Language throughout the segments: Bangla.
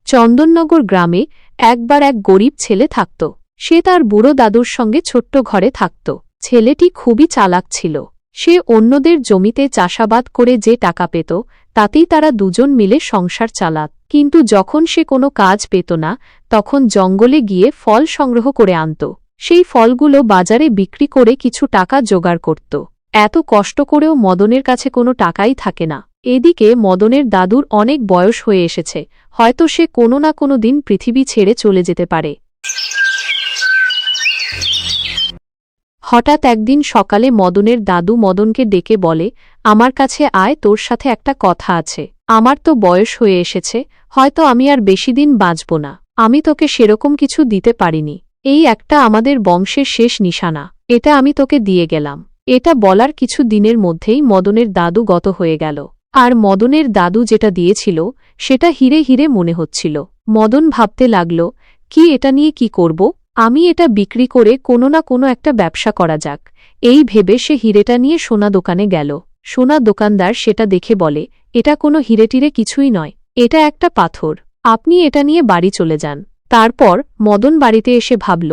চন্দননগর গ্রামে একবার এক গরিব ছেলে থাকত। সে তার বুড়ো দাদুর সঙ্গে ছোট্ট ঘরে থাকত। ছেলেটি খুবই চালাক ছিল। সে অন্যদের জমিতে চাষাবাদ করে যে টাকা পেত তাতেই তারা দুজন মিলে সংসার চালাত। কিন্তু যখন সে কোনো কাজ পেত না তখন জঙ্গলে গিয়ে ফল সংগ্রহ করে আনত। সেই ফলগুলো বাজারে বিক্রি করে কিছু টাকা জোগাড় করত। এত কষ্ট করেও মদনের কাছে কোনো টাকাই থাকে না। এদিকে মদনের দাদুর অনেক বয়স হয়ে এসেছে, হয়তো সে কোনো না কোনো দিন পৃথিবী ছেড়ে চলে যেতে পারে। হঠাৎ একদিন সকালে মদনের দাদু মদনকে ডেকে বলে, আমার কাছে আয়, তোর সাথে একটা কথা আছে। আমার তো বয়স হয়ে এসেছে, হয়তো আমি আর বেশি দিন বাঁচব না। আমি তোকে সেরকম কিছু দিতে পারিনি। এই একটা আমাদের বংশের শেষ নিশানা, এটা আমি তোকে দিয়ে গেলাম। এটা বলার কিছু দিনের মধ্যেই মদনের দাদু গত হয়ে গেল। আর মদনের দাদু যেটা দিয়েছিল সেটা হিরে হিরে মনে হচ্ছিল। মদন ভাবতে লাগল, কি এটা নিয়ে কি করব? আমি এটা বিক্রি করে কোনো না কোনো একটা ব্যবসা করা যাক। এই ভেবে সে হিরেটা নিয়ে সোনা দোকানে গেল। সোনা দোকানদার সেটা দেখে বলে, এটা কোনো হিরেটিরে কিছুই নয়, এটা একটা পাথর। আপনি এটা নিয়ে বাড়ি চলে যান। তারপর মদন বাড়িতে এসে ভাবল,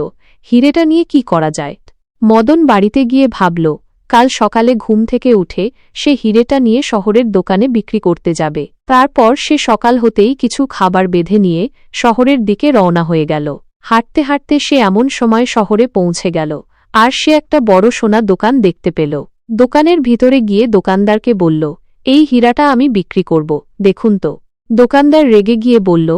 হিরেটা নিয়ে কি করা যায়। মদন বাড়িতে গিয়ে ভাবল, কাল সকালে ঘুম থেকে উঠে সে হিরেটা নিয়ে শহরের দোকানে বিক্রি করতে যাবে। তারপর সে সকাল হতেই কিছু খাবার বেঁধে নিয়ে শহরের দিকে রওনা হয়ে গেল। হাঁটতে হাঁটতে সে এমন সময় শহরে পৌঁছে গেল আর সে একটা বড় সোনা দোকান দেখতে পেল। দোকানের ভিতরে গিয়ে দোকানদারকে বলল, এই হীরাটা আমি বিক্রি করব, দেখুন তো। দোকানদার রেগে গিয়ে বলল,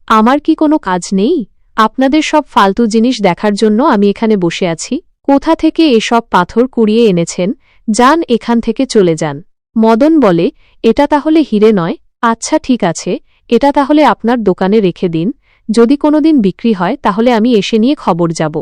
আমার কি কোনো কাজ নেই? আপনাদের সব ফালতু জিনিস দেখার জন্য আমি এখানে বসে আছি। কোথা থেকে এসব পাথর কুড়িয়ে এনেছেন? যান, এখান থেকে চলে যান। মদন বলে, এটা তাহলে হিরে নয়? আচ্ছা ঠিক আছে, এটা তাহলে আপনার দোকানে রেখে দিন। যদি কোনোদিন বিক্রি হয় তাহলে আমি এসে নিয়ে খবর যাব।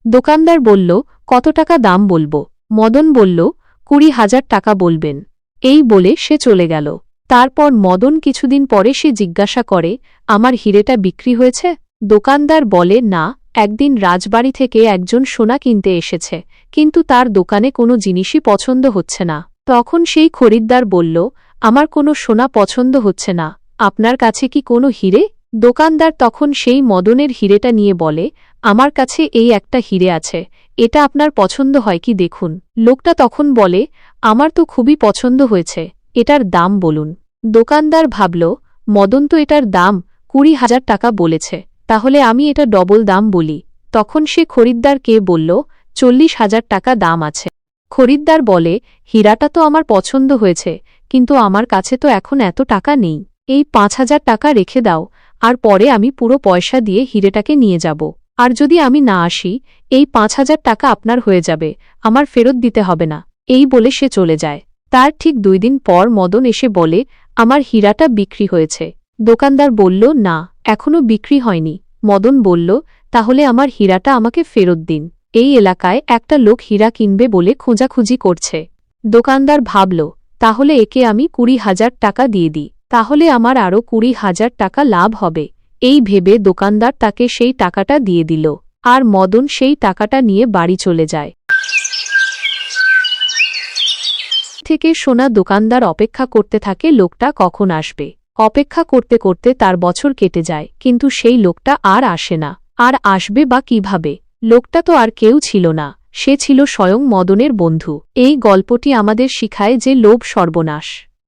দোকানদার বলল, কত টাকা দাম বলবো? মদন বলল, 20,000 টাকা বলবেন। এই বলে সে চলে গেল। তারপর মদন কিছুদিন পরে সে জিজ্ঞাসা করে, আমার হিরেটা বিক্রি হয়েছে? দোকানদার বলে, না, একদিন রাজবাড়ি থেকে একজন সোনা কিনতে এসেছে, কিন্তু তার দোকানে কোনো জিনিসই পছন্দ হচ্ছে না। তখন সেই খরিদ্দার বলল, আমার কোনো সোনা পছন্দ হচ্ছে না, আপনার কাছে কি কোনো হিরে? দোকানদার তখন সেই মদনের হিরেটা নিয়ে বলে, আমার কাছে এই একটা হিরে আছে, এটা আপনার পছন্দ হয় কি দেখুন। লোকটা তখন বলে, আমার তো খুবই পছন্দ হয়েছে, এটার দাম বলুন। দোকানদার ভাবল, মদন তো এটার দাম 20,000 টাকা বলেছে, তাহলে আমি এটা ডবল দাম বলি। তখন সে খরিদ্দারকে বলল, 40,000 টাকা দাম আছে। খরিদ্দার বলে, হীরাটা তো আমার পছন্দ হয়েছে, কিন্তু আমার কাছে তো এখন এত টাকা নেই। এই 5,000 টাকা রেখে দাও, আর পরে আমি পুরো পয়সা দিয়ে হিরেটাকে নিয়ে যাব। আর যদি আমি না আসি, এই 5,000 টাকা আপনার হয়ে যাবে, আমার ফেরত দিতে হবে না। এই বলে সে চলে যায়। তার ঠিক 2 দিন পর মদন এসে বলে, আমার হীরাটা বিক্রি হয়েছে। দোকানদার বলল, না, এখনো বিক্রি হয়নি। মদন বলল, তাহলে আমার হীরাটা আমাকে ফেরত দিন। এই এলাকায় একটা লোক হীরা কিনবে বলে খোঁজাখুঁজি করছে। দোকানদার ভাবল, তাহলে একে আমি 20,000 টাকা দিয়ে দিই, তাহলে আমার আরও 20,000 টাকা লাভ হবে। এই ভেবে দোকানদার তাকে সেই টাকাটা দিয়ে দিল, আর মদন সেই টাকাটা নিয়ে বাড়ি চলে যায়। থেকে সোনা দোকানদার অপেক্ষা করতে থাকে লোকটা কখন আসবে। অপেক্ষা করতে করতে তার বছর কেটে যায়, কিন্তু সেই লোকটা আর আসে না। আর আসবে বা কিভাবে? লোকটা তো আর কেউ ছিল না, সে ছিল স্বয়ং মদনের বন্ধু। এই গল্পটি আমাদের শিখায় যে লোভ সর্বনাশ।